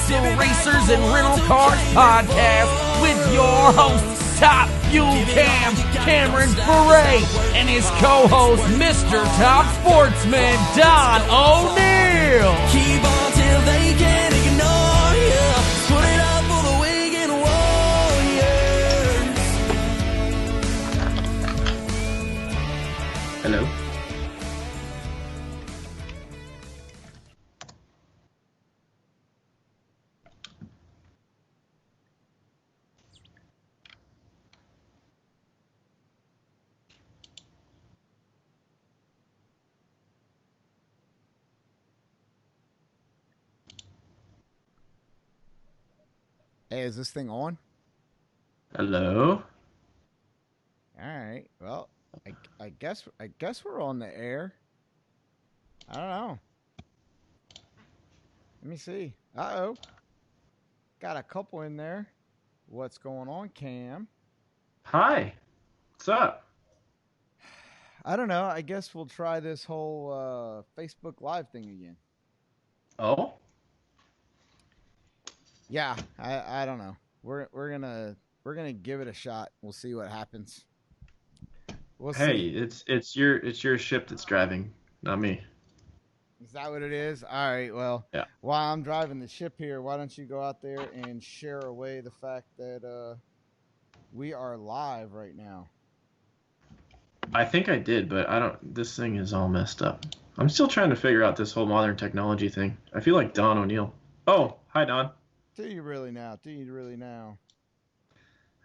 the Racers and Rental Cars podcast with your host, Top Fuel Cam, Cameron Foray, and his co-host, Mr. Top Sportsman, Don O'Neill. Keep on till they can't ignore you. Put it up for the Wigan Warriors. Hello. Hey, is this thing on? Hello. All right. Well, I guess we're on the air. I don't know. Let me see. Uh-oh. Got a couple in there. What's going on, Cam? Hi. What's up? I don't know. I guess we'll try this whole Facebook Live thing again. Oh? Yeah, I don't know. We're gonna give it a shot. We'll see what happens. We'll Hey, see. it's your ship that's driving, not me. Is that what it is? All right. Well, Yeah. while I'm driving the ship here, why don't you go out there and share away the fact that we are live right now? I think I did, but I don't. This thing is all messed up. I'm still trying to figure out this whole modern technology thing. I feel like Don O'Neill. Oh, hi Don. Do you really now? Do you really now?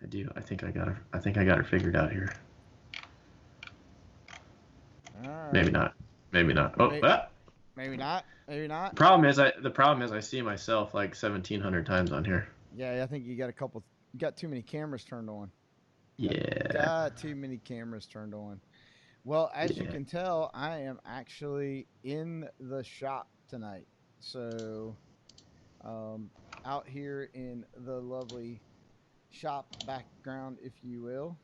I do. I think I got her figured out here. All right. Maybe not. Maybe not. Oh, Maybe not. Maybe not. The problem is I see myself like 1,700 times on here. Yeah, I think you got you got too many cameras turned on. Yeah. Got too many cameras turned on. Well, as you can tell, I am actually in the shop tonight. So, out here in the lovely shop background, if you will.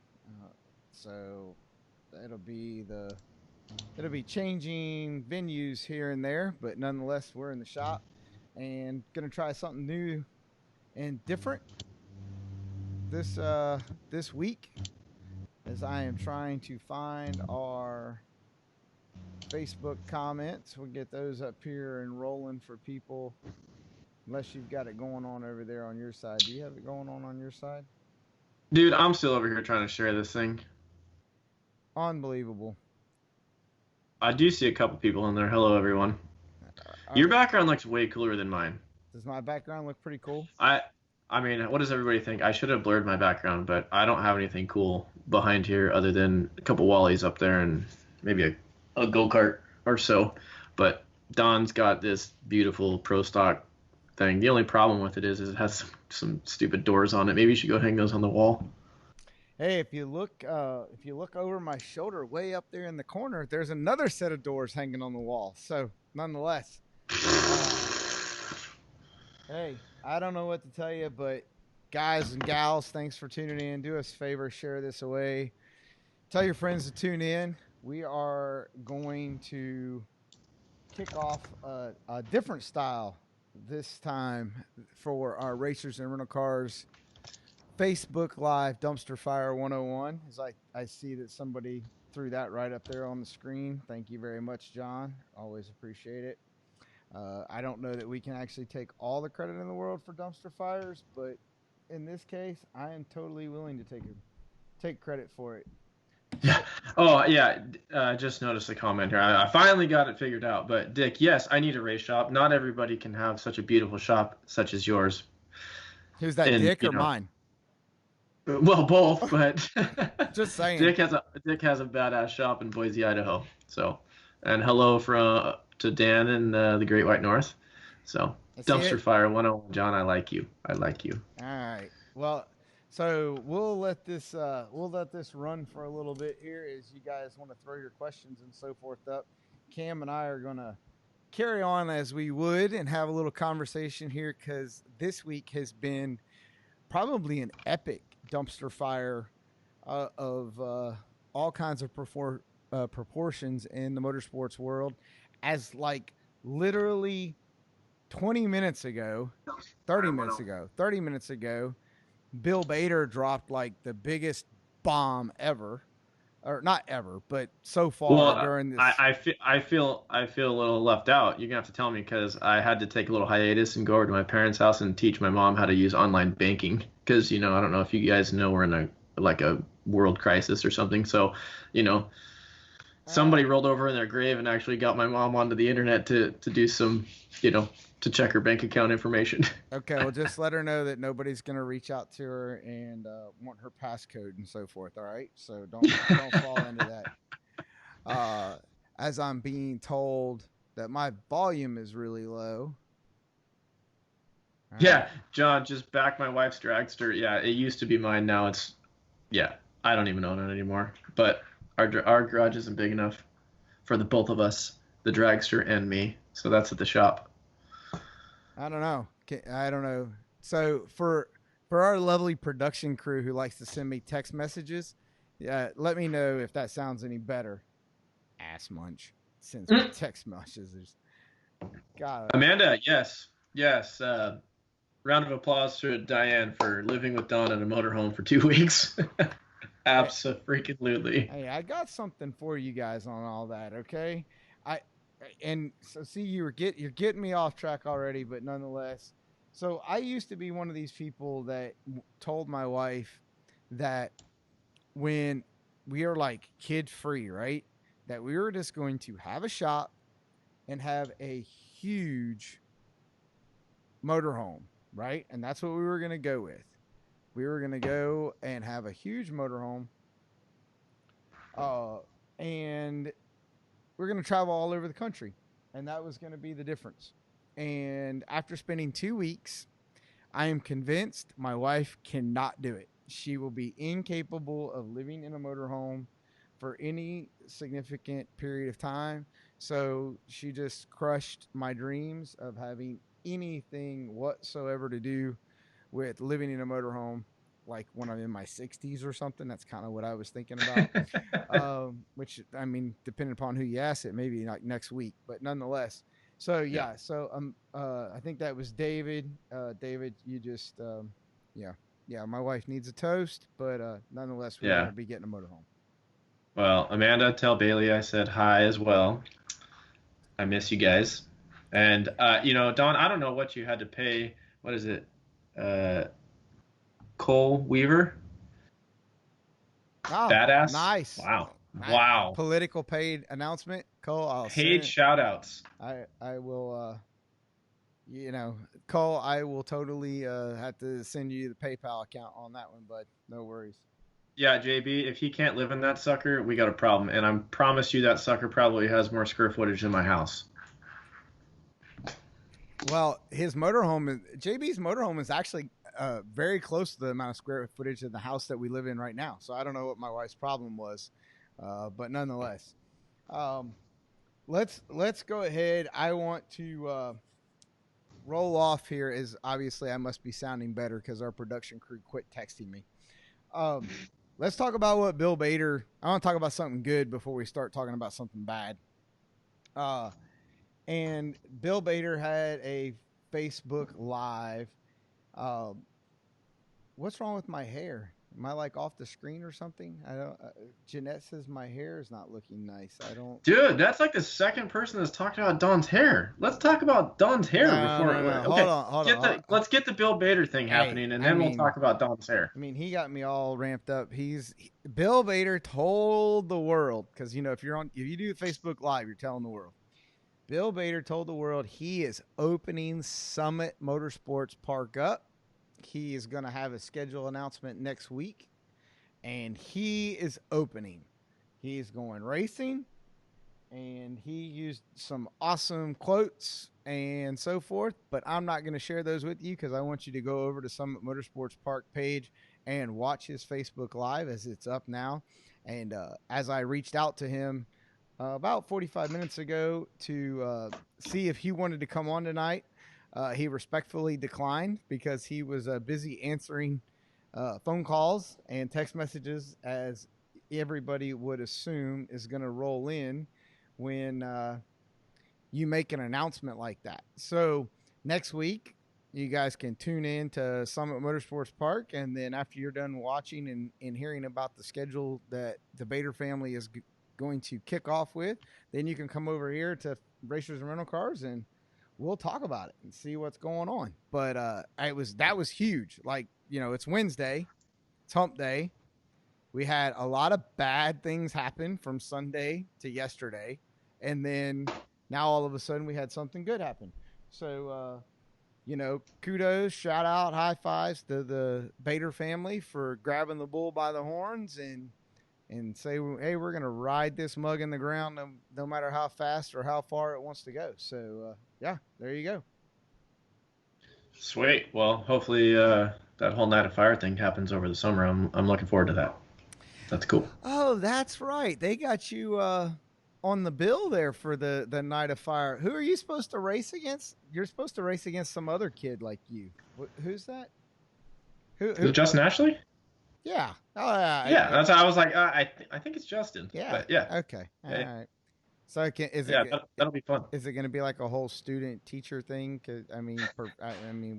So it'll be changing venues here and there, but nonetheless, we're in the shop and gonna try something new and different this week, as I am trying to find our Facebook comments. We'll get those up here and rolling for people. Unless you've got it going on over there on your side. Do you have it going on your side? Dude, I'm still over here trying to share this thing. Unbelievable. I do see a couple people in there. Hello, everyone. Your background looks way cooler than mine. Does my background look pretty cool? I mean, what does everybody think? I should have blurred my background, but I don't have anything cool behind here other than a couple Wallies up there and maybe a go-kart or so. But Don's got this beautiful Pro Stock thing. The only problem with it is it has some stupid doors on it. Maybe you should go hang those on the wall. Hey, if you look over my shoulder, way up there in the corner, there's another set of doors hanging on the wall. So, nonetheless, hey, I don't know what to tell you, but guys and gals, thanks for tuning in. Do us a favor, share this away. Tell your friends to tune in. We are going to kick off a different style this time for our Racers and Rental Cars Facebook Live Dumpster Fire 101. As I see that somebody threw that right up there on the screen. Thank you very much, John. Always appreciate it. I don't know that we can actually take all the credit in the world for dumpster fires, but in this case, I am totally willing to take credit for it. Yeah. Oh, yeah. Just noticed a comment here. I finally got it figured out. But, Dick, yes, I need a race shop. Not everybody can have such a beautiful shop such as yours. Who's that, Dick or mine? Well, both, but just saying. Dick has a badass shop in Boise, Idaho. So, and hello to Dan in the Great White North. So, Dumpster Fire 101, John, I like you. I like you. All right. Well, so we'll let this run for a little bit here as you guys want to throw your questions and so forth up. Cam and I are going to carry on as we would and have a little conversation here, because this week has been probably an epic dumpster fire of all kinds of proportions in the motorsports world, as like literally 20 minutes ago, 30 minutes ago, Bill Bader dropped like the biggest bomb ever, or not ever, but so far Well, during this. I feel a little left out. You're gonna have to tell me because I had to take a little hiatus and go over to my parents' house and teach my mom how to use online banking. Because I don't know if you guys know we're in a world crisis or something. So, somebody rolled over in their grave and actually got my mom onto the internet to do some, to check her bank account information. Okay, well, just let her know that nobody's gonna reach out to her and want her passcode and so forth. All right, so don't fall into that. As I'm being told that my volume is really low. All Yeah, right. John, just back my wife's dragster. Yeah, it used to be mine. Now it's, yeah, I don't even own it anymore. But our garage isn't big enough for the both of us, the dragster and me. So that's at the shop. I don't know. I don't know. So for our lovely production crew who likes to send me text messages, let me know if that sounds any better. Ass munch sends me text messages. God, Amanda, yes, yes. Round of applause to Diane for living with Don in a motorhome for 2 weeks. Absolutely. hey, I got something for you guys on all that. Okay, and so see you're getting me off track already, but nonetheless. So I used to be one of these people that told my wife that when we are like kid free, right? That we were just going to have a shop and have a huge motorhome, right? And that's what we were going to go with. We were going to go and have a huge motorhome. And we're going to travel all over the country. And that was going to be the difference. And after spending 2 weeks, I am convinced my wife cannot do it. She will be incapable of living in a motorhome for any significant period of time. So she just crushed my dreams of having anything whatsoever to do with living in a motorhome, like when I'm in my 60s or something. That's kind of what I was thinking about. Which, I mean, depending upon who you ask, it maybe like next week, but nonetheless. So yeah. So I think that was David. David, you just yeah. My wife needs a toast, but nonetheless, we're gonna be getting a motorhome. Well, Amanda, tell Bailey I said hi as well. I miss you guys. And Don, I don't know what you had to pay. What is it? Cole Weaver? Oh, Badass? nice. Wow. Nice. Wow. Political paid announcement, Cole. I'll Paid shout outs. I will. Cole, I will totally have to send you the PayPal account on that one, bud. No worries. Yeah, JB, if he can't live in that sucker, we got a problem. And I promise you that sucker probably has more square footage than my house. Well, his motorhome, JB's motorhome is actually very close to the amount of square footage in the house that we live in right now. So I don't know what my wife's problem was, but nonetheless, let's go ahead. I want to roll off here. As obviously I must be sounding better because our production crew quit texting me. Let's talk about what Bill Bader. I want to talk about something good before we start talking about something bad. And Bill Bader had a Facebook Live. What's wrong with my hair? Am I like off the screen or something? I don't. Jeanette says my hair is not looking nice. I don't. Dude, that's like the second person that's talked about Don's hair. Let's talk about Don's hair before. No. Okay, hold on. Let's get the Bill Bader thing happening, and then we'll talk about Don's hair. I mean, he got me all ramped up. Bill Bader told the world, because if you do Facebook Live, you're telling the world. Bill Bader told the world he is opening Summit Motorsports Park up. He is going to have a schedule announcement next week, and he is opening. He's going racing, and he used some awesome quotes and so forth, but I'm not going to share those with you because I want you to go over to Summit Motorsports Park page and watch his Facebook Live as it's up now. And as I reached out to him about 45 minutes ago to see if he wanted to come on tonight, he respectfully declined because he was busy answering phone calls and text messages, as everybody would assume is going to roll in when you make an announcement like that. So next week, you guys can tune in to Summit Motorsports Park, and then after you're done watching and hearing about the schedule that the Bader family is going to kick off with, then you can come over here to Racers and Rental Cars, and we'll talk about it and see what's going on. But that was huge. Like, it's Wednesday, it's Hump Day. We had a lot of bad things happen from Sunday to yesterday, and then now all of a sudden we had something good happen. So, kudos, shout out, high fives to the Bader family for grabbing the bull by the horns and say, hey, we're going to ride this mug in the ground no matter how fast or how far it wants to go. So, yeah, there you go. Sweet. Well, hopefully that whole Night of Fire thing happens over the summer. I'm looking forward to that. That's cool. Oh, that's right. They got you on the bill there for the Night of Fire. Who are you supposed to race against? You're supposed to race against some other kid like you. Who's that? Who? Justin Ashley? Yeah. Oh, yeah. Yeah, that's how I was like, I think it's Justin. Yeah. But yeah. Okay. All right. So That'll be fun. Is it going to be like a whole student teacher thing? Cause I mean,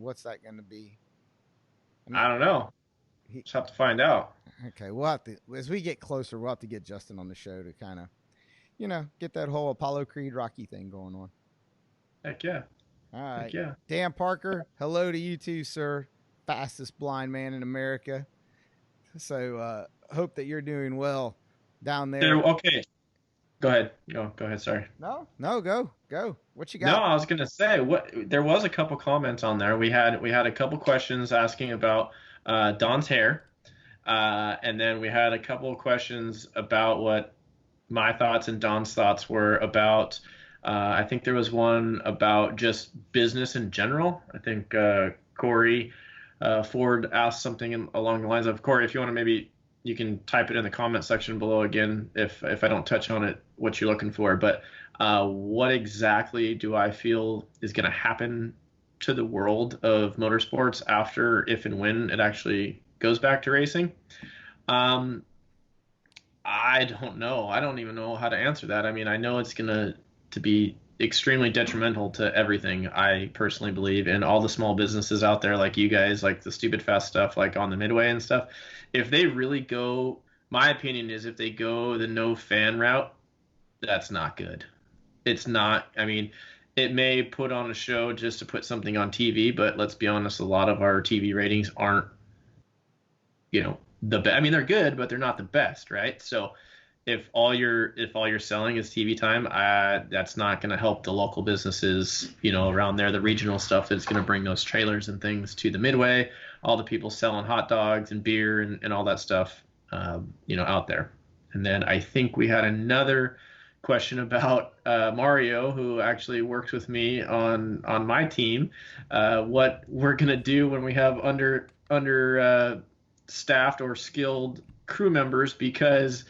what's that going to be? I don't know. Just have to find out. Okay, we'll have to, as we get closer, we'll have to get Justin on the show to kind of, get that whole Apollo Creed Rocky thing going on. Heck yeah. All right. Heck yeah. Dan Parker, hello to you too, sir. Fastest blind man in America. So hope that you're doing well down there. Okay. Go ahead. Go ahead. Sorry. No, go. What you got? No, I was gonna say there was a couple comments on there. We had a couple questions asking about Don's hair, and then we had a couple of questions about what my thoughts and Don's thoughts were about. I think there was one about just business in general. I think Corey Ford asked something along the lines of, Corey, if you want to maybe you can type it in the comment section below again if I don't touch on it, what you're looking for. But what exactly do I feel is going to happen to the world of motorsports after, if and when it actually goes back to racing? I don't know. I don't even know how to answer that. I mean, I know it's going to be extremely detrimental to everything, I personally believe, and all the small businesses out there like you guys, like the Stupid Fast stuff, like on the Midway and stuff. If they really go, my opinion is if they go the no fan route, that's not good. It's not, I mean, it may put on a show just to put something on TV, but let's be honest, a lot of our TV ratings aren't, the best. I mean, they're good, but they're not the best, right? So if all you're selling is TV time, that's not going to help the local businesses, around there, the regional stuff that's going to bring those trailers and things to the Midway, all the people selling hot dogs and beer and all that stuff, out there. And then I think we had another question about Mario, who actually works with me on my team, what we're going to do when we have under staffed or skilled crew members, because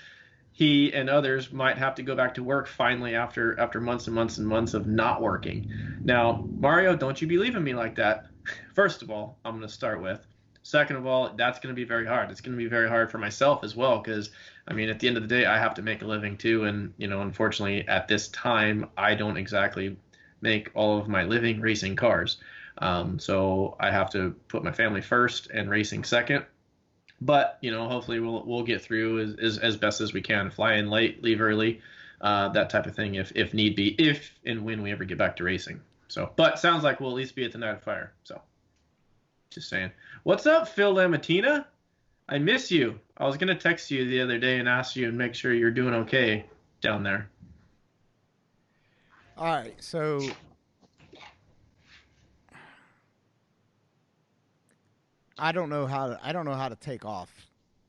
he and others might have to go back to work finally after months and months and months of not working. Now, Mario, don't you be leaving me like that. First of all, I'm going to start with. Second of all, that's going to be very hard. It's going to be very hard for myself as well, because, I mean, at the end of the day, I have to make a living too. And, unfortunately, at this time, I don't exactly make all of my living racing cars. So I have to put my family first and racing second. But, hopefully we'll get through as best as we can. Fly in late, leave early, that type of thing if need be, if and when we ever get back to racing. So, but sounds like we'll at least be at the Night of Fire. So, just saying. What's up, Phil Lamatina? I miss you. I was going to text you the other day and ask you and make sure you're doing okay down there. All right, so I don't know how to take off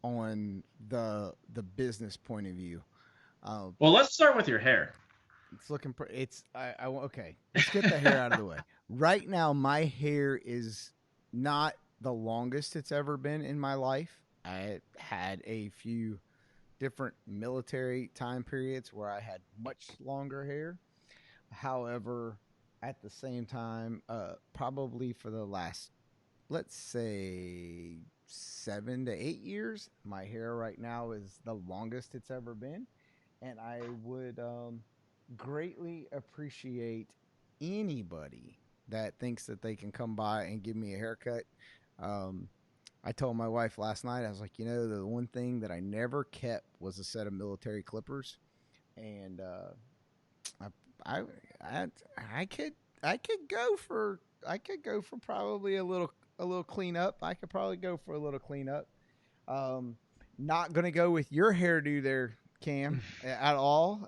on the business point of view. Well, let's start with your hair. It's looking okay. Let's get the hair out of the way. Right now, my hair is not the longest it's ever been in my life. I had a few different military time periods where I had much longer hair. However, at the same time, probably for the last, let's say 7 to 8 years, my hair right now is the longest it's ever been. And I would greatly appreciate anybody that thinks that they can come by and give me a haircut. I told my wife last night, I was like, the one thing that I never kept was a set of military clippers, and I I I could go for probably a little cleanup. I could probably go for a little cleanup. Not gonna go with your hairdo there, Cam, at all.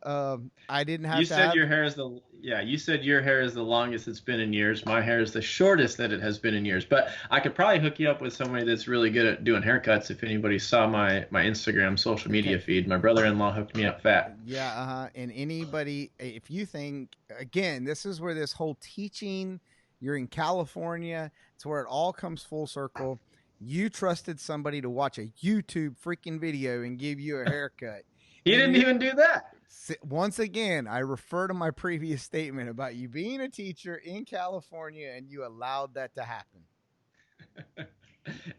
I didn't have You to said have. your hair is the You said your hair is the longest it's been in years. My hair is the shortest that it has been in years. But I could probably hook you up with somebody that's really good at doing haircuts. If anybody saw my Instagram social media feed, my brother-in-law hooked me up fat. Yeah, and anybody, if you think, again, this is where this whole teaching. You're in California. It's where it all comes full circle. You trusted somebody to watch a YouTube freaking video and give you a haircut. He didn't even do that. Once again, I refer to my previous statement about you being a teacher in California and you allowed that to happen.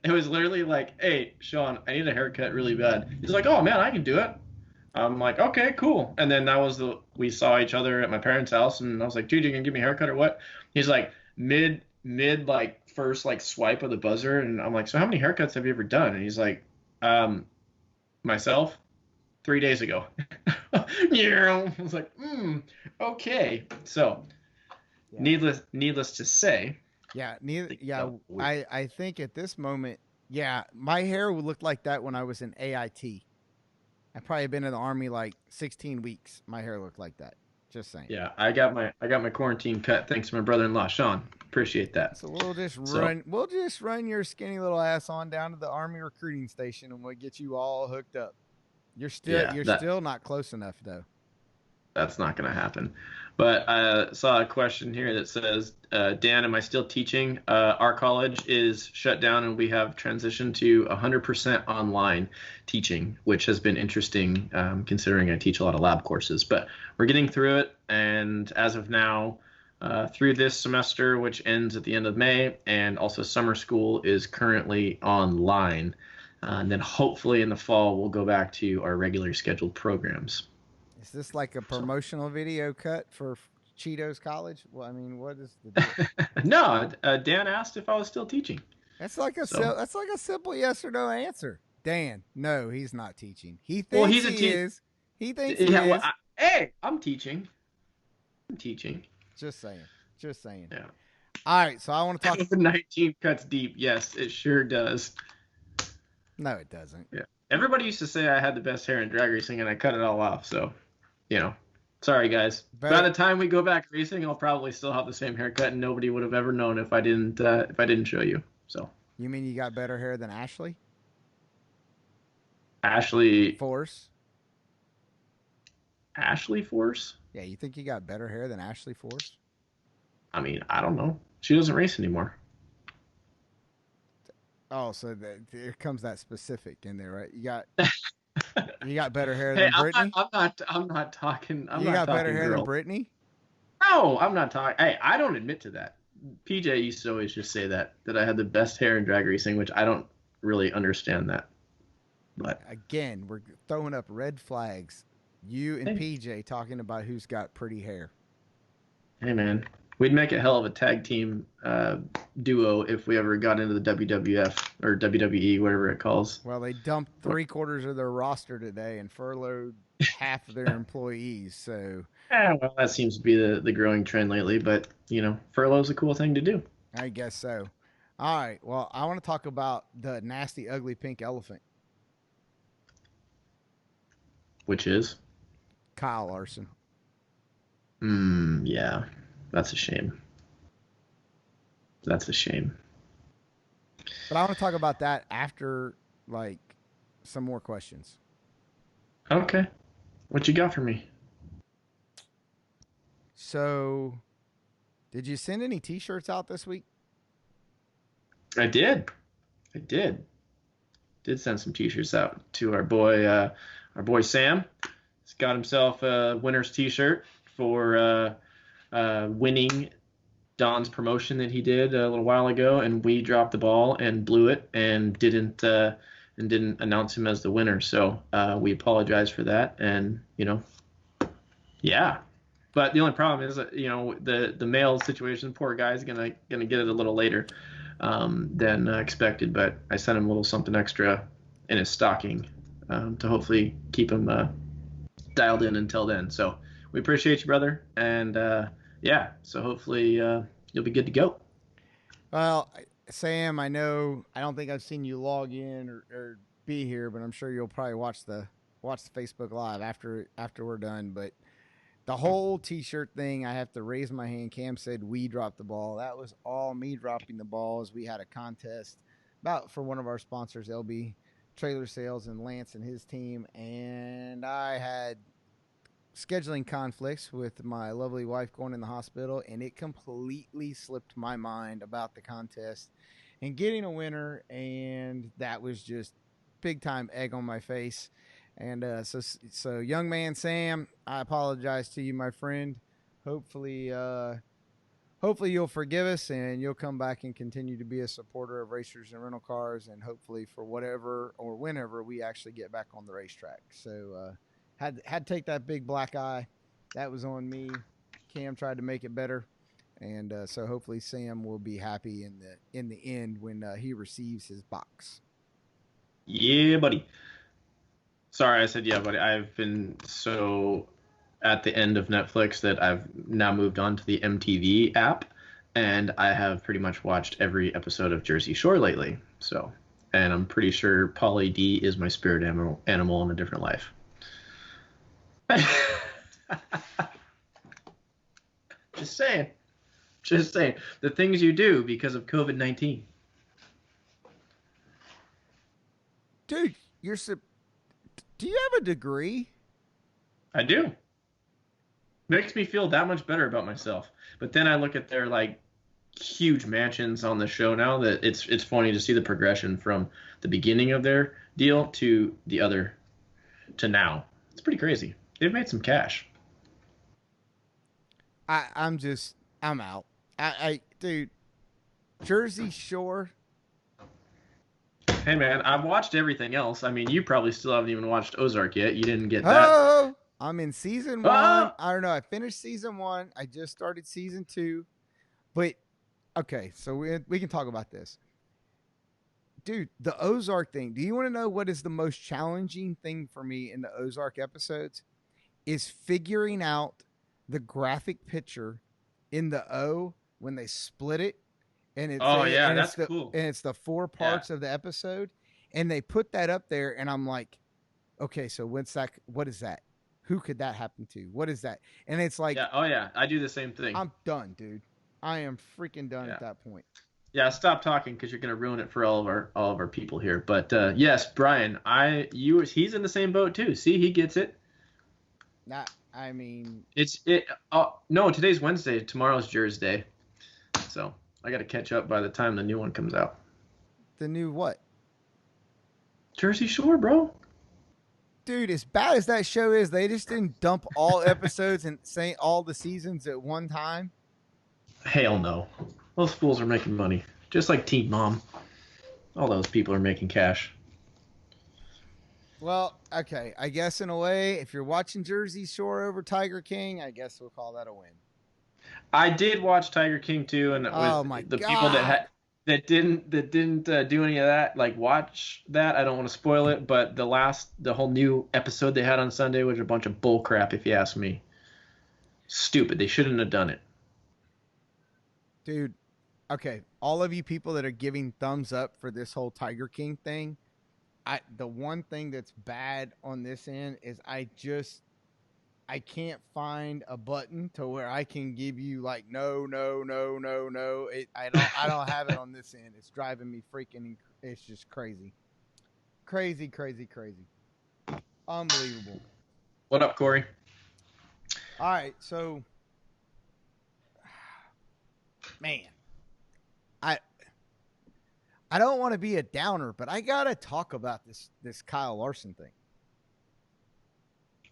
It was literally like, hey, Sean, I need a haircut really bad. He's like, oh, man, I can do it. I'm like, okay, cool. And then we saw each other at my parents' house, and I was like, dude, you gonna give me a haircut or what? He's like, mid like first like swipe of the buzzer, and I'm like, so how many haircuts have you ever done? And he's like, myself 3 days ago. I was like, okay. So needless to say, I think at this moment, my hair would look like that when I was in AIT. I probably been in the Army like 16 weeks. My hair looked like that. Just saying. Yeah, I got my quarantine cut thanks to my brother-in-law Sean. Appreciate that. So we'll just run your skinny little ass on down to the Army recruiting station, and we'll get you all hooked up. You're still not close enough though. That's not going to happen. But I saw a question here that says, Dan, am I still teaching? Our college is shut down, and we have transitioned to 100% online teaching, which has been interesting considering I teach a lot of lab courses. But we're getting through it, and as of now, through this semester, which ends at the end of May, and also summer school is currently online. And then hopefully in the fall, we'll go back to our regular scheduled programs. Is this like a promotional video cut for Cheetos College? Well, I mean, what is the deal? No, Dan asked if I was still teaching. That's like a simple yes or no answer. Dan, no, he's not teaching. He thinks he is. He thinks he is. Hey, I'm teaching. Just saying. Yeah. All right, so I want to talk. 19 cuts deep. Yes, it sure does. No, it doesn't. Yeah. Everybody used to say I had the best hair in drag racing, and I cut it all off. So, sorry guys. By the time we go back racing, I'll probably still have the same haircut, and nobody would have ever known if I didn't show you. So. You mean you got better hair than Ashley? Ashley Force. Ashley Force? Yeah, you think you got better hair than Ashley Force? I mean, I don't know. She doesn't race anymore. Oh, so there comes that specific in there, right? You got better hair than Brittany? I'm not talking. You got better hair than Brittany? No, I'm not talking. Hey, I don't admit to that. PJ used to always just say that I had the best hair in drag racing, which I don't really understand that. But again, we're throwing up red flags. You and PJ talking about who's got pretty hair. Hey, man. We'd make a hell of a tag team duo if we ever got into the WWF or WWE, whatever it calls. Well, they dumped 3/4 of their roster today and furloughed half of their employees. So, well, that seems to be the growing trend lately. But furlough's a cool thing to do. I guess so. All right. Well, I want to talk about the nasty, ugly pink elephant, which is Kyle Larson. Yeah. That's a shame. But I want to talk about that after, some more questions. Okay. What you got for me? So, did you send any T-shirts out this week? I did. Did send some T-shirts out to our boy Sam. He's got himself a winner's T-shirt for winning Don's promotion that he did a little while ago, and we dropped the ball and blew it and didn't announce him as the winner. So we apologize for that, and yeah. But the only problem is that the male situation. Poor guy's gonna get it a little later than expected. But I sent him a little something extra in his stocking to hopefully keep him dialed in until then. So we appreciate you, brother, and yeah. So hopefully you'll be good to go. Well, Sam, I don't think I've seen you log in or be here, but I'm sure you'll probably watch the Facebook Live after we're done. But the whole T-shirt thing, I have to raise my hand. Cam said we dropped the ball. That was all me dropping the ball. As we had a contest for one of our sponsors, LB Trailer Sales, and Lance and his team, and I had scheduling conflicts with my lovely wife going in the hospital, and it completely slipped my mind about the contest and getting a winner, and that was just big time egg on my face. And so young man Sam, I apologize to you, my friend. Hopefully you'll forgive us and you'll come back and continue to be a supporter of racers and rental cars, and hopefully for whatever or whenever we actually get back on the racetrack. So had to take that big black eye. That was on me. Cam tried to make it better, and so hopefully Sam will be happy in the end when he receives his box. Yeah, buddy. Sorry, I said yeah, buddy. I've been so at the end of Netflix that I've now moved on to the MTV app, and I have pretty much watched every episode of Jersey Shore lately. So, and I'm pretty sure Pauly D is my spirit animal in a different life. Just saying. The things you do because of COVID-19. Dude, do you have a degree? I do. Makes me feel that much better about myself. But then I look at their like huge mansions on the show now that it's funny to see the progression from the beginning of their deal to the other to now. It's pretty crazy. They've made some cash. I'm out. Dude, Jersey Shore. Hey man, I've watched everything else. I mean, you probably still haven't even watched Ozark yet. You didn't get that. Oh, I'm in season 1. I don't know. I finished season 1. I just started season 2. But okay, so we can talk about this. Dude, the Ozark thing. Do you want to know what is the most challenging thing for me in the Ozark episodes? Is figuring out the graphic picture in the O when they split it. And it's that's cool. And it's the 4 parts of the episode. And they put that up there, and I'm like, okay, so what is that? Who could that happen to? What is that? And it's like, I do the same thing. I'm done, dude. I am freaking done at that point. Yeah, stop talking because you're gonna ruin it for all of our people here. But yes, Brian, he's in the same boat too. See, he gets it. I mean, no, today's Wednesday. Tomorrow's Jersey Day, so I got to catch up by the time the new one comes out. The new what? Jersey Shore, bro. Dude, as bad as that show is, they just didn't dump all episodes and say all the seasons at one time. Hell no. Those fools are making money. Just like Teen Mom. All those people are making cash. Well, okay. I guess in a way, if you're watching Jersey Shore over Tiger King, I guess we'll call that a win. I did watch Tiger King too, and it was people that didn't do any of that, like watch that. I don't want to spoil it, but the whole new episode they had on Sunday was a bunch of bull crap, if you ask me. Stupid. They shouldn't have done it. Dude, okay. All of you people that are giving thumbs up for this whole Tiger King thing, the one thing that's bad on this end is I can't find a button to where I can give you like no. I don't have it on this end. It's driving me freaking. It's just crazy. Unbelievable. What up, Corey? All right, so man, I don't want to be a downer, but I gotta talk about this Kyle Larson thing.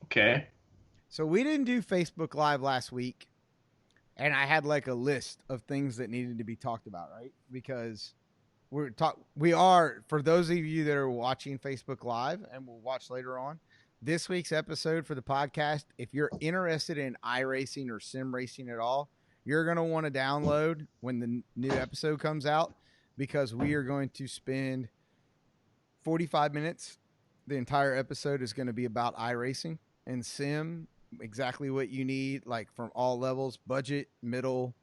Okay. So we didn't do Facebook Live last week, and I had like a list of things that needed to be talked about, right? Because we are, for those of you that are watching Facebook Live and will watch later on, this week's episode for the podcast, if you're interested in iRacing or sim racing at all, you're going to want to download when the new episode comes out, because we are going to spend 45 minutes. The entire episode is going to be about iRacing and sim, exactly what you need, like from all levels, budget, middle.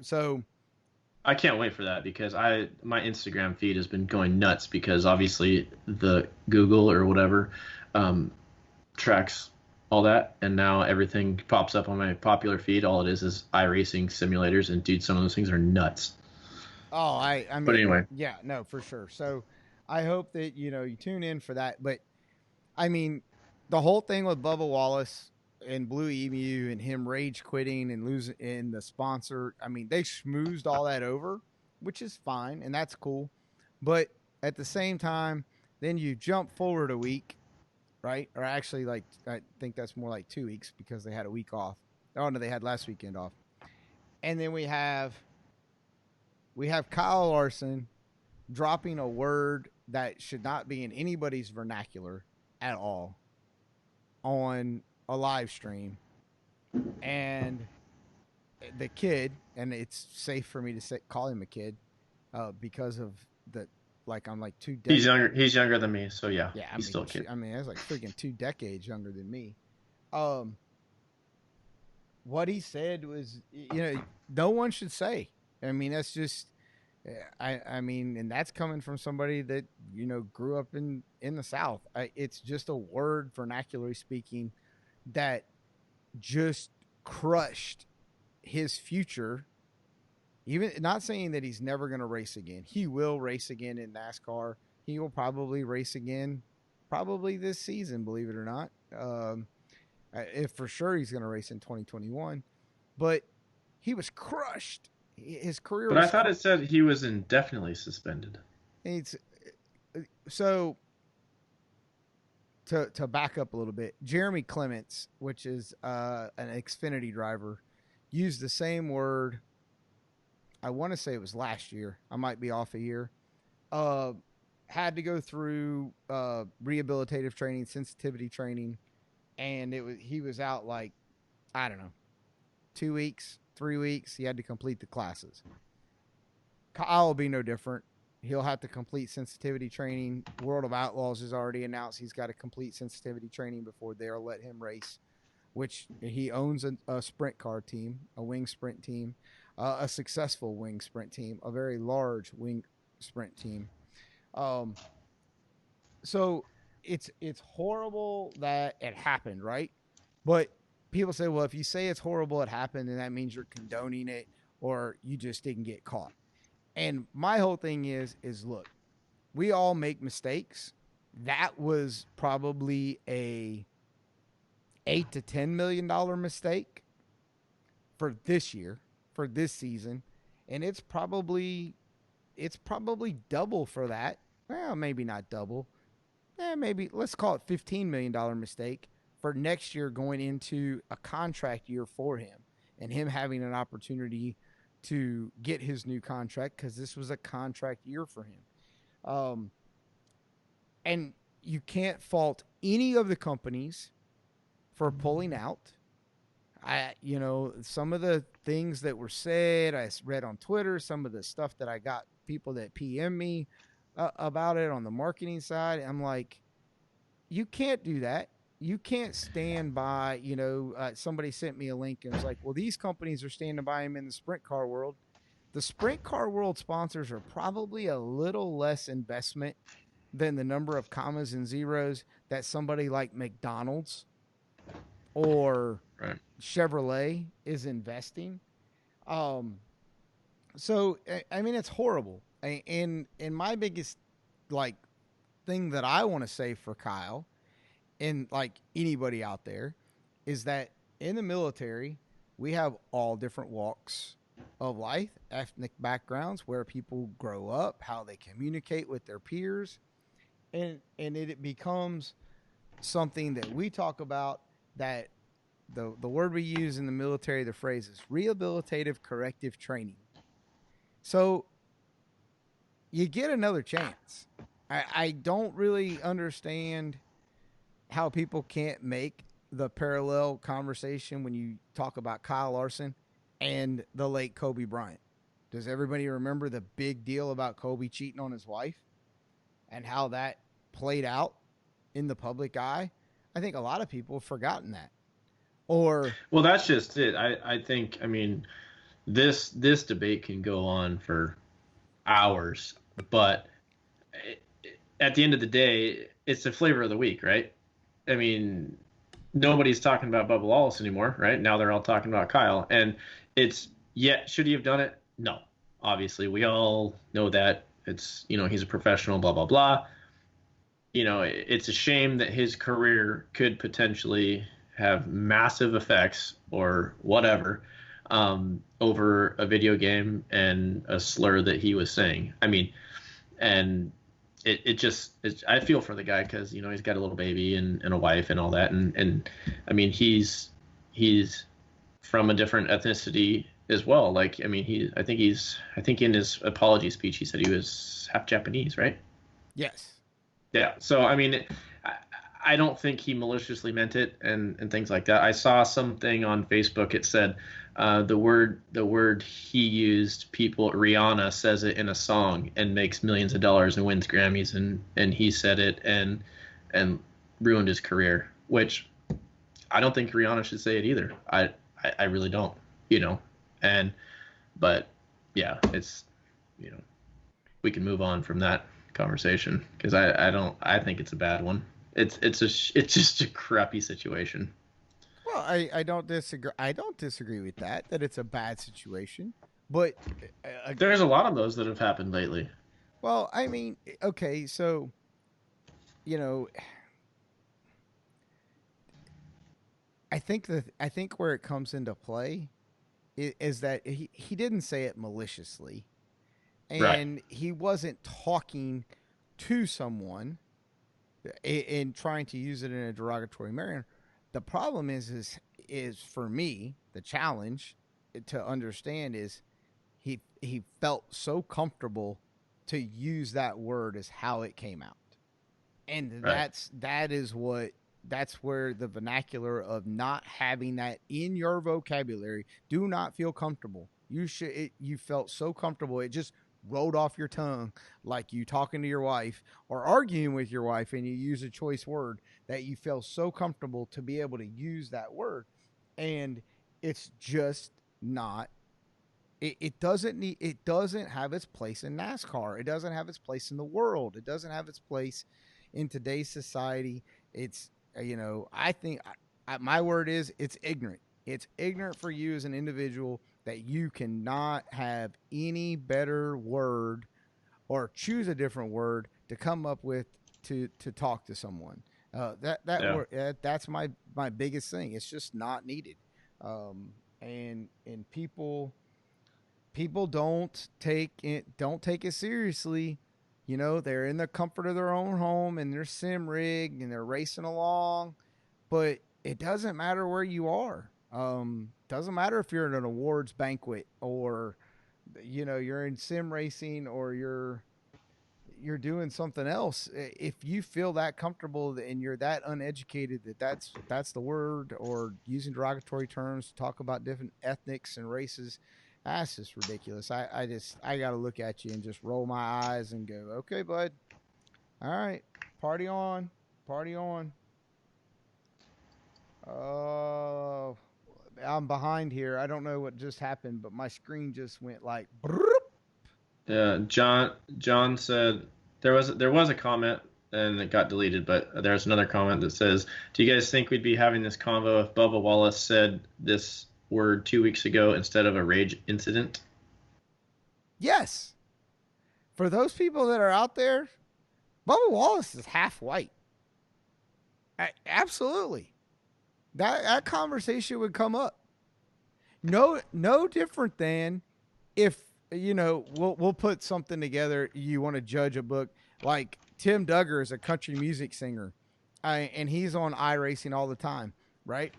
So I can't wait for that because my Instagram feed has been going nuts because obviously the Google or whatever tracks all that, and now everything pops up on my popular feed. All it is iRacing simulators, and dude, some of those things are nuts. Oh, I mean, But anyway. yeah, no, for sure. So I hope that, you tune in for that. But I mean, the whole thing with Bubba Wallace and Blue Emu and him rage quitting and losing in the sponsor, I mean, they schmoozed all that over, which is fine. And that's cool. But at the same time, then you jump forward a week, right? Or actually, like, I think that's more like 2 weeks because they had a week off. Oh, no, they had last weekend off. And then we have Kyle Larson dropping a word that should not be in anybody's vernacular at all on a live stream. And the kid, and it's safe for me to call him a kid because of the, like, I'm like 2 decades. He's younger than me, so yeah, Yeah, he's still a kid. I mean, that's like freaking 2 decades younger than me. What he said was, no one should say. I mean, that's just, I mean, and that's coming from somebody that, grew up in the South. It's just a word, vernacularly speaking, that just crushed his future. Even not saying that he's never going to race again. He will race again in NASCAR. He will probably race again, probably this season, believe it or not. If for sure he's going to race in 2021. But he was crushed. His career. But I thought it said he was indefinitely suspended. So to back up a little bit, Jeremy Clements, which is an Xfinity driver, used the same word. I want to say it was last year. I might be off a year. Had to go through rehabilitative training, sensitivity training, and he was out like, I don't know, 2 weeks, 3 weeks. He had to complete the classes. Kyle will be no different. He'll have to complete sensitivity training. World of Outlaws has already announced he's got to complete sensitivity training before they'll let him race, which he owns a sprint car team, a wing sprint team, a successful wing sprint team, a very large wing sprint team. So it's horrible that it happened, right? But people say, well, if you say it's horrible it happened, then that means you're condoning it or you just didn't get caught. And my whole thing is look, we all make mistakes. That was probably a $8 to $10 million mistake for this year, for this season, and it's probably double for that. Well, maybe not double. Maybe let's call it $15 million mistake for next year going into a contract year for him and him having an opportunity to get his new contract because this was a contract year for him. And you can't fault any of the companies for pulling out. Some of the things that were said, I read on Twitter, some of the stuff that I got people that PM me about it on the marketing side. I'm like, you can't do that. You can't stand by, somebody sent me a link and was like, well, these companies are standing by him in the sprint car world. The sprint car world sponsors are probably a little less investment than the number of commas and zeros that somebody like McDonald's or Chevrolet is investing. So, I mean, it's horrible. And my biggest, thing that I want to say for Kyle and, anybody out there is that in the military, we have all different walks of life, ethnic backgrounds, where people grow up, how they communicate with their peers. And it becomes something that we talk about, that the word we use in the military, the phrase is rehabilitative corrective training. So you get another chance. I don't really understand how people can't make the parallel conversation when you talk about Kyle Larson and the late Kobe Bryant. Does everybody remember the big deal about Kobe cheating on his wife and how that played out in the public eye? I think a lot of people have forgotten that. Or Well, that's just it. I think, I mean, this debate can go on for hours, but at the end of the day, it's the flavor of the week, right? I mean, nobody's talking about Bubba Wallace anymore, right? Now they're all talking about Kyle, and it's should he have done it? No, obviously we all know that it's he's a professional, blah blah blah. It's a shame that his career could potentially have massive effects or whatever over a video game and a slur that he was saying. I mean, and I feel for the guy because he's got a little baby and a wife and all that, and I mean he's from a different ethnicity as well. Like, I mean, I think in his apology speech he said he was half Japanese, right? yes. Yeah. So I mean, I don't think he maliciously meant it and things like that. I saw something on Facebook. It said the word he used, Rihanna says it in a song and makes millions of dollars and wins Grammys, and he said it and ruined his career, which I don't think Rihanna should say it either. I really don't, but yeah, it's, we can move on from that conversation because I think it's a bad one. It's just a crappy situation. Well, I don't disagree. I don't disagree with that it's a bad situation. But there's a lot of those that have happened lately. Well, I mean, okay, so I think where it comes into play is that he didn't say it maliciously, and right. He wasn't talking to someone and trying to use it in a derogatory manner. The problem is for me, the challenge to understand is he felt so comfortable to use that word as how it came out, and right. that's where the vernacular of not having that in your vocabulary, do not feel comfortable. You felt so comfortable it just rolled off your tongue, like you talking to your wife or arguing with your wife and you use a choice word, that you feel so comfortable to be able to use that word. And it's just not, it doesn't have its place in NASCAR. It doesn't have its place in the world. It doesn't have its place in today's society. It's, I think my word is it's ignorant. It's ignorant for you as an individual that you cannot have any better word or choose a different word to come up with to talk to someone. That's my biggest thing. It's just not needed. And people don't take it seriously. They're in the comfort of their own home and their sim rig and they're racing along, but it doesn't matter where you are. Doesn't matter if you're at an awards banquet or, you're in sim racing or you're doing something else. If you feel that comfortable and you're that uneducated that's the word, or using derogatory terms to talk about different ethnics and races, that's just ridiculous. I got to look at you and just roll my eyes and go, okay, bud. All right. Party on. I'm behind here. I don't know what just happened, but my screen just went like. Yeah, John said there was a comment and it got deleted, but there's another comment that says, "Do you guys think we'd be having this convo if Bubba Wallace said this word 2 weeks ago instead of a rage incident?" Yes. For those people that are out there, Bubba Wallace is half white. Absolutely. That conversation would come up. No different than if, we'll put something together. You want to judge a book, like Tim Duggar is a country music singer, and he's on iRacing all the time, right?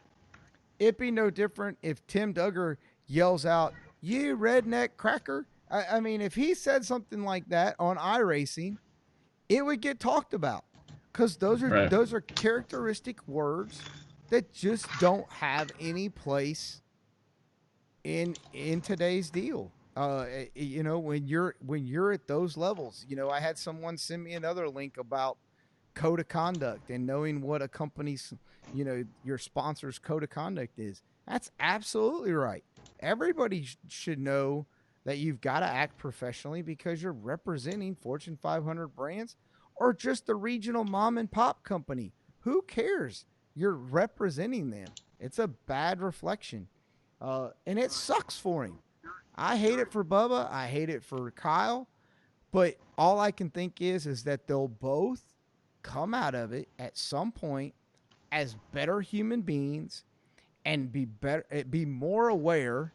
It'd be no different if Tim Duggar yells out, "You redneck cracker." I mean, if he said something like that on iRacing, it would get talked about because Right. those are characteristic words that just don't have any place in today's deal. You know, when you're at those levels, you know, I had someone send me another link about code of conduct and knowing what a company's, you know, your sponsor's code of conduct is. That's absolutely right. Everybody should know that you've got to act professionally because you're representing Fortune 500 brands or just the regional mom and pop company. Who cares? You're representing them. It's a bad reflection. And it sucks for him. I hate it for Bubba. I hate it for Kyle. But all I can think is that they'll both come out of it at some point as better human beings and be more aware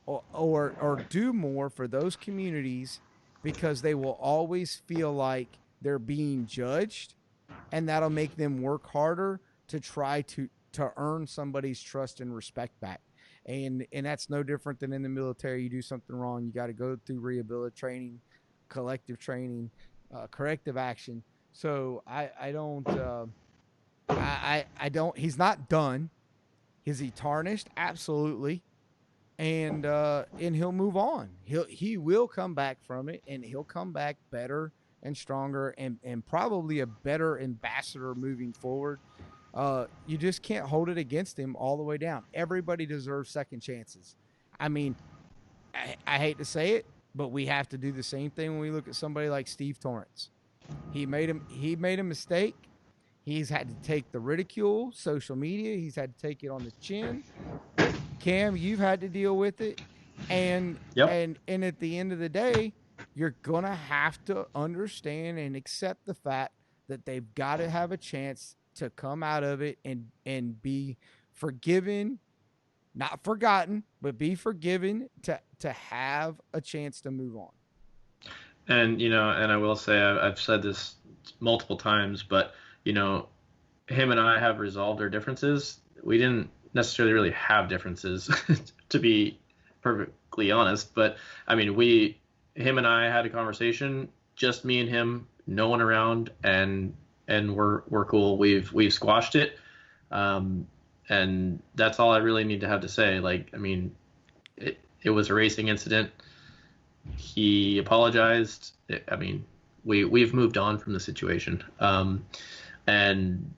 or do more for those communities because they will always feel like they're being judged, and that'll make them work harder to try to earn somebody's trust and respect back. And that's no different than in the military. You do something wrong, you got to go through rehabilitative training, collective training, corrective action. So I don't I don't. He's not done. Is he tarnished? Absolutely. And he'll move on. He will come back from it, and he'll come back better and stronger, and probably a better ambassador moving forward. You just can't hold it against him all the way down. Everybody deserves second chances. I mean, I hate to say it, but we have to do the same thing when we look at somebody like Steve Torrance. He made a mistake. He's had to take the ridicule, social media. He's had to take it on the chin. Cam, you've had to deal with it, and at the end of the day, you're gonna have to understand and accept the fact that they've got to have a chance to come out of it and be forgiven, not forgotten, but be forgiven to have a chance to move on. And and I will say I've said this multiple times, but him and I have resolved our differences. We didn't necessarily really have differences, to be perfectly honest. But I mean, him and I had a conversation, just me and him, no one around, and we're cool. We've squashed it, and that's all I really need to have to say. Like, I mean, it was a racing incident. He apologized. I mean, we've moved on from the situation. And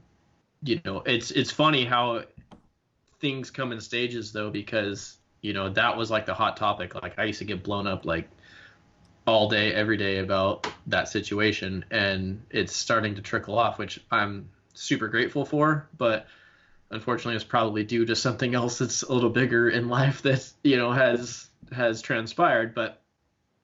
it's funny how things come in stages, though, because that was like the hot topic. Like, I used to get blown up like all day, every day about that situation, and it's starting to trickle off, which I'm super grateful for. But unfortunately, it's probably due to something else that's a little bigger in life that has transpired. But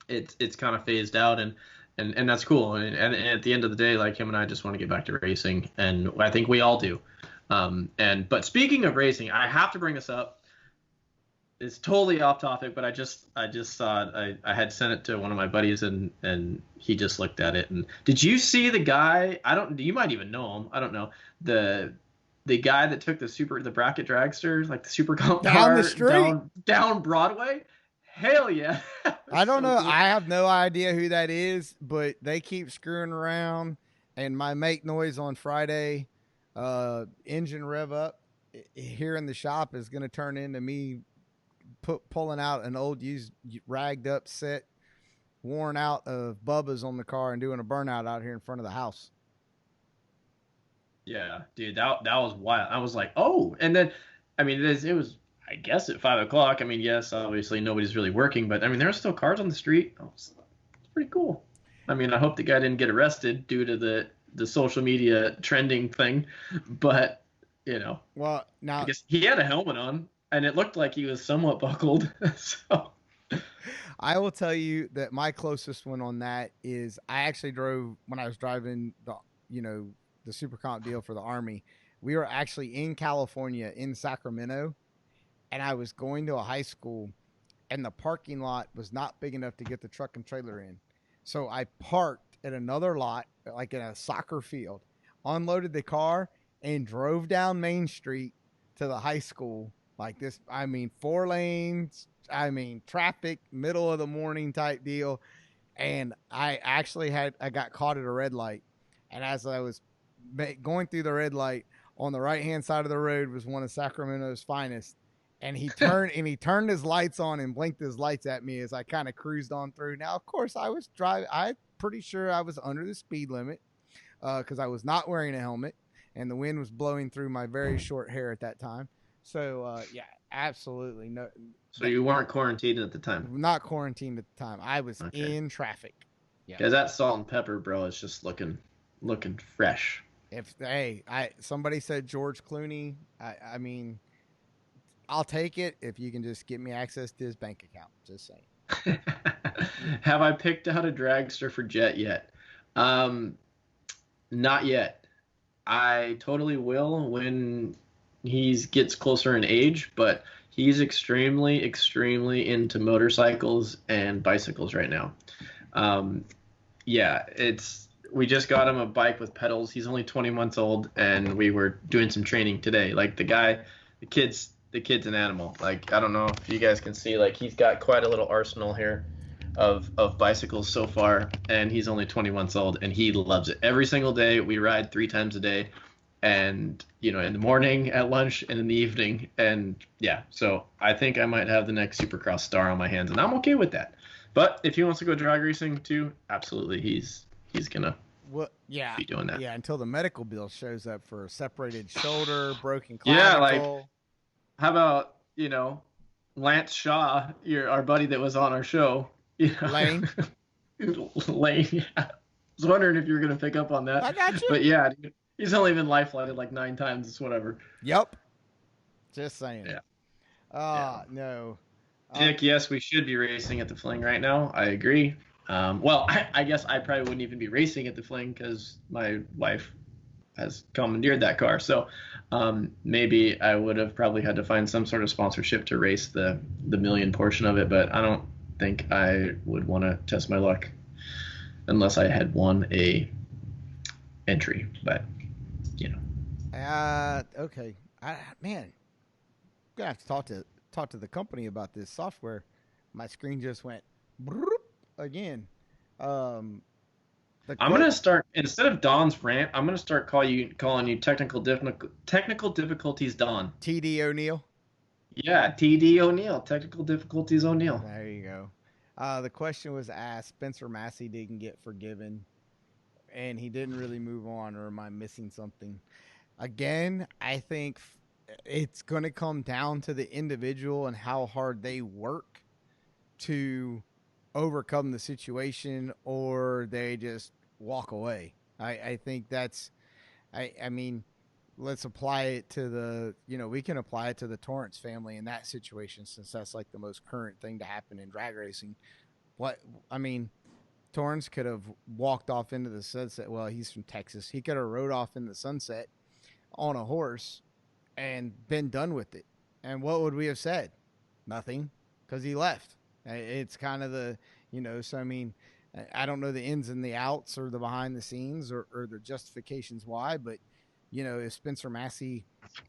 it's kind of phased out, and that's cool. And at the end of the day, like, him and I just want to get back to racing, and I think we all do. But speaking of racing, I have to bring this up. It's totally off topic, but I just saw it. I had sent it to one of my buddies, and he just looked at it. And did you see the guy? You might even know him. I don't know. The guy that took the bracket dragster, like the super comp down the street, down Broadway. Hell yeah. I don't know. Cool. I have no idea who that is, but they keep screwing around. And my make noise on Friday, engine rev up here in the shop is going to turn into me pulling out an old used ragged up set, worn out of Bubba's on the car and doing a burnout out here in front of the house. Yeah, dude, that was wild. I was like, oh, and then, I mean, it was, I guess, at 5 o'clock. I mean, yes, obviously nobody's really working, but I mean, there were still cars on the street. It's pretty cool. I mean, I hope the guy didn't get arrested due to the social media trending thing, but well, now I guess he had a helmet on, and it looked like he was somewhat buckled. So I will tell you that my closest one on that is I actually drove when I was driving the Super Comp deal for the Army. We were actually in California, in Sacramento, and I was going to a high school, and the parking lot was not big enough to get the truck and trailer in. So I parked at another lot, like in a soccer field, unloaded the car, and drove down Main Street to the high school. Like this, I mean, 4 lanes, I mean, traffic, middle of the morning type deal. And I got caught at a red light. And as I was going through the red light on the right hand side of the road was one of Sacramento's finest. And he turned his lights on and blinked his lights at me as I kind of cruised on through. Now, of course, I'm pretty sure I was under the speed limit because I was not wearing a helmet and the wind was blowing through my very short hair at that time. So, yeah, absolutely. No. So you weren't quarantined at the time? Not quarantined at the time. I was in traffic. Yeah. Because that salt and pepper, bro, is just looking fresh. Somebody said George Clooney. I mean, I'll take it if you can just get me access to his bank account. Just saying. Have I picked out a dragster for Jet yet? Not yet. I totally will when he gets closer in age, but he's extremely, extremely into motorcycles and bicycles right now. We just got him a bike with pedals. He's only 20 months old, and we were doing some training today. Like the kid's an animal. Like, I don't know if you guys can see, like, he's got quite a little arsenal here of bicycles so far, and he's only 20 months old, and he loves it. Every single day we ride 3 times a day, and in the morning, at lunch, and in the evening. And yeah, so I think I might have the next Supercross star on my hands, and I'm okay with that. But if he wants to go drag racing too, absolutely, he's gonna be doing that. Yeah, until the medical bill shows up for a separated shoulder, broken clavicle. How about, Lance Shaw, our buddy that was on our show. Lane. Lane, yeah. I was wondering if you were going to pick up on that. I got you. But yeah, dude, he's only been life-flighted like 9 times. It's whatever. Yep. Just saying. Yeah. No. Dick, yes, we should be racing at the Fling right now. I agree. Well, I guess I probably wouldn't even be racing at the Fling because my wife has commandeered that car. So maybe I would have probably had to find some sort of sponsorship to race the million portion of it, but I don't think I would want to test my luck unless I had won a entry. But okay. Man, I'm gonna have to talk to the company about this software. My screen just went again. I'm gonna start, instead of Don's rant, I'm gonna start calling you technical difficulties Don. TD O'Neill. Yeah, TD O'Neill. Technical difficulties O'Neill. There you go. The question was asked. Spencer Massey didn't get forgiven, and he didn't really move on. Or am I missing something? Again, I think it's going to come down to the individual and how hard they work to overcome the situation, or they just walk away. I think that's, I mean, let's apply it to we can apply it to the Torrance family in that situation, since that's like the most current thing to happen in drag racing. Torrance could have walked off into the sunset. Well, he's from Texas. He could have rode off in the sunset on a horse and been done with it. And what would we have said? Nothing, because he left. It's kind of the, so I mean, I don't know the ins and the outs or the behind the scenes or the justifications why, but, if Spencer Massey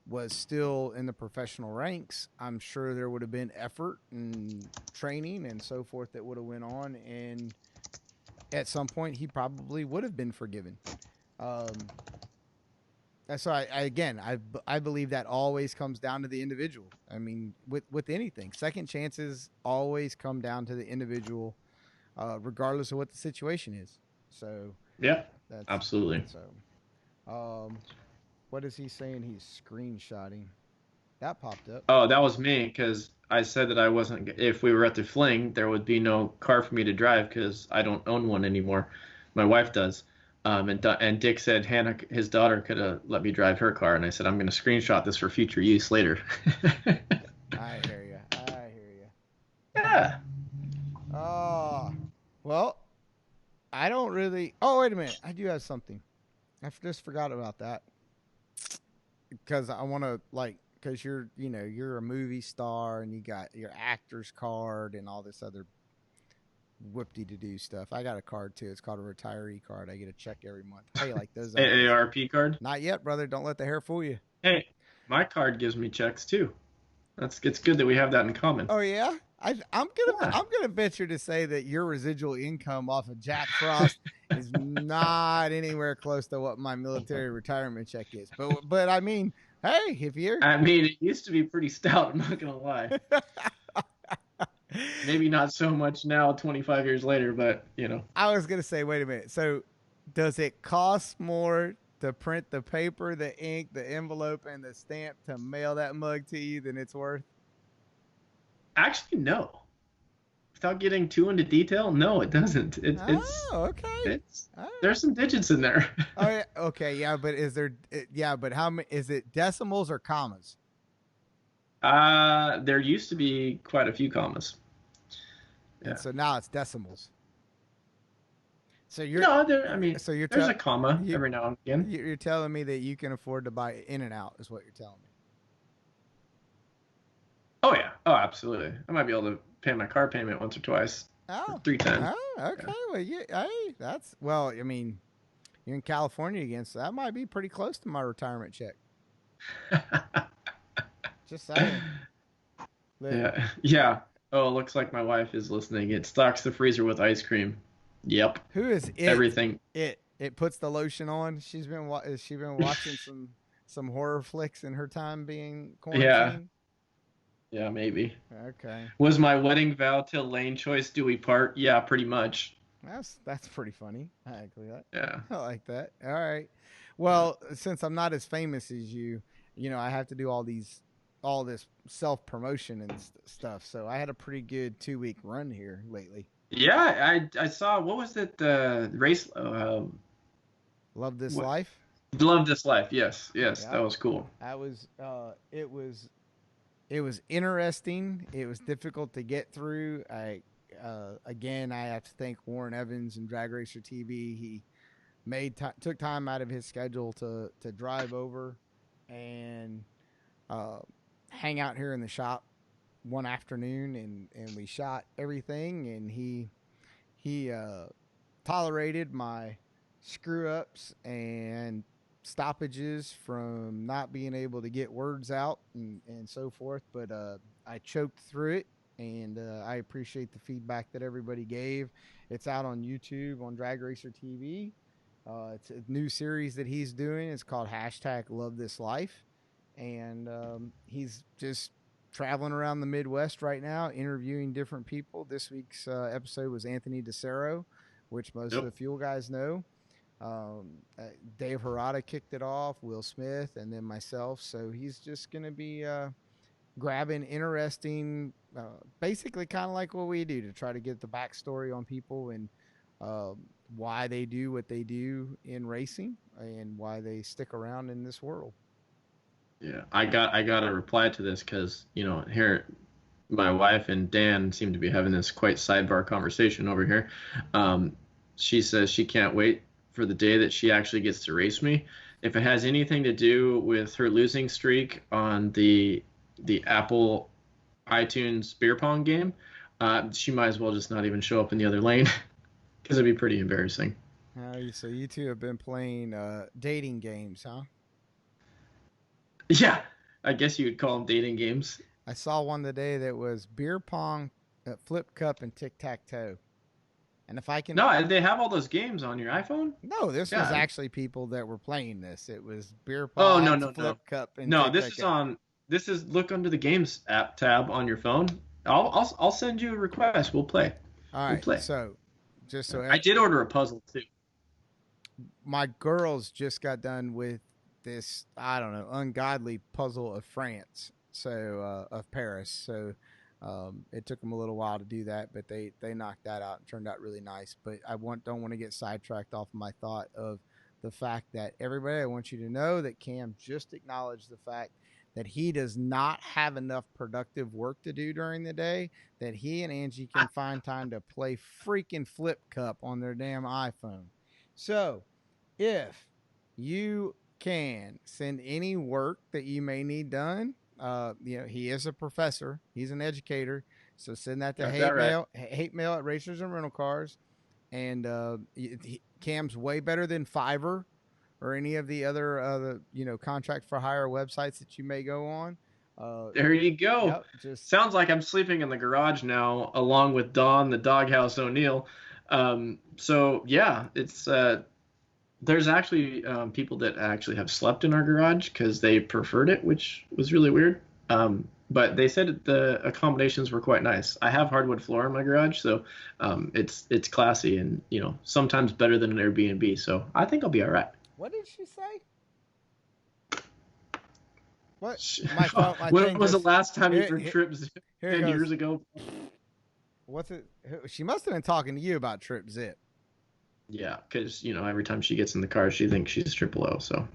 was still in the professional ranks, I'm sure there would have been effort and training and so forth that would have went on. And at some point, he probably would have been forgiven. So I believe that always comes down to the individual. I mean, with anything, second chances always come down to the individual, regardless of what the situation is. So yeah, absolutely. So, what is he saying? He's screenshotting. That popped up. Oh, that was me, because I said that I wasn't. If we were at the Fling, there would be no car for me to drive because I don't own one anymore. My wife does. And Dick said Hannah, his daughter, could have let me drive her car, and I said I'm going to screenshot this for future use later. I hear you. Yeah. Well, I don't really. Oh, wait a minute. I do have something. I just forgot about that because I want to because you're a movie star and you got your actor's card and all this other whoop-de-doo stuff. I got a card too. It's called a retiree card. I get a check every month. Hey, like those AARP card? Not yet, brother. Don't let the hair fool you. Hey, my card gives me checks too. It's good that we have that in common. Oh yeah? Yeah. I'm gonna venture to say that your residual income off of Jack Frost is not anywhere close to what my military retirement check is. But I mean, hey, if you're I mean, it used to be pretty stout. I'm not gonna lie. Maybe not so much now, 25 years later, but I was gonna say, wait a minute. So, does it cost more to print the paper, the ink, the envelope, and the stamp to mail that mug to you than it's worth? Actually, no. Without getting too into detail, no, it doesn't. Oh, okay. It's Oh. there's some digits in there. Oh, yeah. Okay, yeah, but is there? Yeah, but how many? Is it decimals or commas? There used to be quite a few commas. Yeah. And so now it's decimals. So you're No, I mean, so you're there's a comma you, every now and again. you're telling me that you can afford to buy In and Out is what you're telling me. Oh yeah. Oh, absolutely. I might be able to pay my car payment once or twice. Oh, 310. oh, okay. Yeah. Well, hey, that's well. I mean, you're in California again, so that might be pretty close to my retirement check. Just saying. Yeah. Yeah. Oh, it looks like my wife is listening. It stocks the freezer with ice cream. Yep. Who is it? Everything. It puts the lotion on. Has she been watching some horror flicks in her time being quarantined? Yeah, maybe. Okay. Was my wedding vow till lane choice do we part? Yeah, pretty much. That's pretty funny. I like that. Yeah. I like that. All right. Well, since I'm not as famous as you, I have to do all this self promotion and stuff. So I had a pretty good 2-week run here lately. Yeah, I saw. What was it? Race. Love This what? Life. Love This Life. Yes. Yeah. That was cool. It was interesting. It was difficult to get through. Again, I have to thank Warren Evans and Drag Racer TV. He took time out of his schedule to drive over and hang out here in the shop one afternoon, and we shot everything. And he tolerated my screw ups and stoppages from not being able to get words out and so forth, but I choked through it, and I appreciate the feedback that everybody gave. It's out on YouTube on Drag Racer TV. It's a new series that he's doing. It's called #LoveThisLife, and he's just traveling around the Midwest right now interviewing different people. This week's episode was Anthony DeCero, which most of the Fuel guys know. Dave Harada kicked it off, Will Smith, and then myself. So he's just going to be grabbing interesting, basically kind of like what we do to try to get the backstory on people and why they do what they do in racing and why they stick around in this world. Yeah, I got a reply to this because here my wife and Dan seem to be having this quite sidebar conversation over here. She says she can't wait for the day that she actually gets to race me. If it has anything to do with her losing streak on the Apple iTunes beer pong game, she might as well just not even show up in the other lane because it'd be pretty embarrassing. So you two have been playing dating games, huh? Yeah, I guess you would call them dating games. I saw one today that was beer pong, flip cup, and tic-tac-toe. And if I can... No, they have all those games on your iPhone? No, this was actually people that were playing this. It was beer pong, flip cup, and tic-tac-toe. This is look under the games app tab on your phone. I'll send you a request. We'll play. All right. We'll play. So I did order a puzzle too. My girls just got done with this, I don't know, ungodly puzzle of France. So of Paris. So it took them a little while to do that, but they knocked that out and turned out really nice. But I don't want to get sidetracked off my thought of the fact that everybody, I want you to know that Cam just acknowledged the fact that he does not have enough productive work to do during the day, that he and Angie can find time to play freaking Flip Cup on their damn iPhone. So if you can send any work that you may need done, he is a professor, he's an educator, so send that to hate mail at Racers and Rental Cars. And Cam's way better than Fiverr or any of the other contract for hire websites that you may go on. There you go. Yep, just Sounds like I'm sleeping in the garage now, along with Dawn, the doghouse O'Neill. So yeah, it's there's actually people that actually have slept in our garage because they preferred it, which was really weird. But they said the accommodations were quite nice. I have hardwood floor in my garage, so it's classy and sometimes better than an Airbnb. So I think I'll be all right. what did she say? What? My phone. My When thing was the just, last time you here- were here- trip here it 10 goes. years ago? What's it? She must have been talking to you about Trip Zip. Yeah, because every time she gets in the car, she thinks she's triple O. So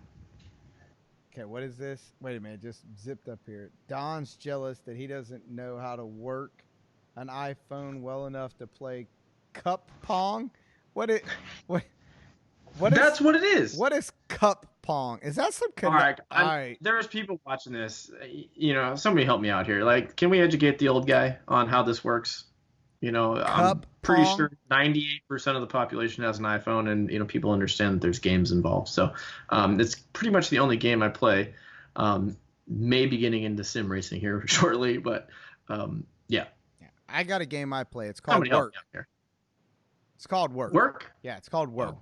Okay, what is this? Wait a minute, just zipped up here. Don's jealous that he doesn't know how to work an iPhone well enough to play cup pong. What is that's what it is. what is cup pong? Is that some All right, All right. there's people watching this. Somebody help me out here. Like, can we educate the old guy on how this works? I'm Cup pretty pong? sure 98% of the population has an iPhone, and people understand that there's games involved. So it's pretty much the only game I play. Maybe getting into sim racing here shortly, but yeah. I got a game I play. It's called Somebody help Work. me out here. It's called Work. Work? Yeah, it's called Work. Oh.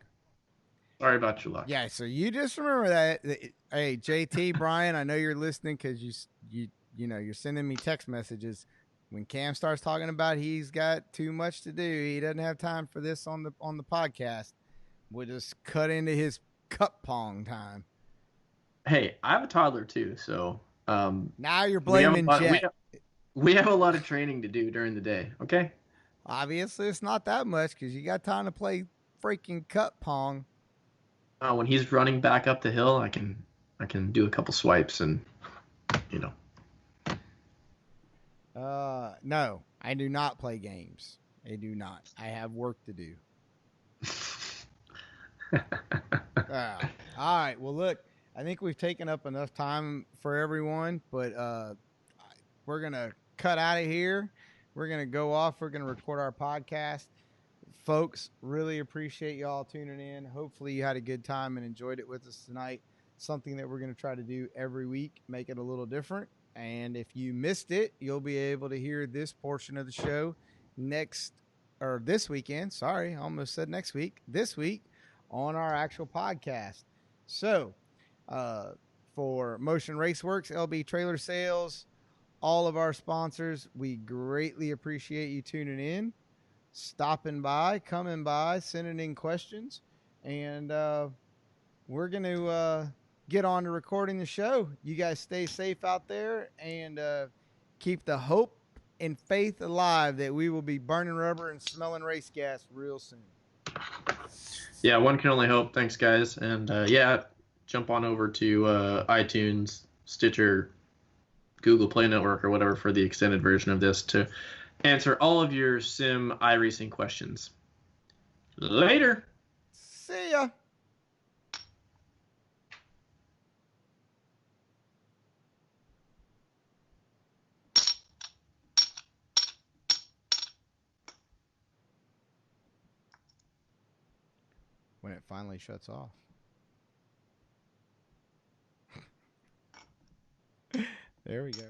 Sorry about your luck. Yeah, so you just remember that. Hey, JT, Brian, I know you're listening because you're sending me text messages. When Cam starts talking about he's got too much to do, he doesn't have time for this on the podcast. We'll just cut into his cup pong time. Hey, I have a toddler too, so Now you're blaming Jet. we have a lot of training to do during the day. Okay. Obviously, it's not that much because you got time to play freaking cup pong. When he's running back up the hill, I can do a couple swipes and. No, I do not play games. I do not. I have work to do. All right. Well, look, I think we've taken up enough time for everyone, but we're going to cut out of here. We're going to go off. We're going to record our podcast. Folks, really appreciate y'all tuning in. Hopefully you had a good time and enjoyed it with us tonight. Something that we're going to try to do every week, make it a little different. And if you missed it, you'll be able to hear this portion of the show this weekend. Sorry, I almost said next week. This week on our actual podcast. So, for Motion Raceworks, LB Trailer Sales, all of our sponsors, we greatly appreciate you tuning in, stopping by, coming by, sending in questions, and we're going to get on to recording the show. You guys stay safe out there and keep the hope and faith alive that we will be burning rubber and smelling race gas real soon. Yeah, one can only hope. Thanks, guys. And jump on over to iTunes, Stitcher, Google Play Network, or whatever for the extended version of this to answer all of your sim iRacing questions. Later. See ya. When it finally shuts off. There we go.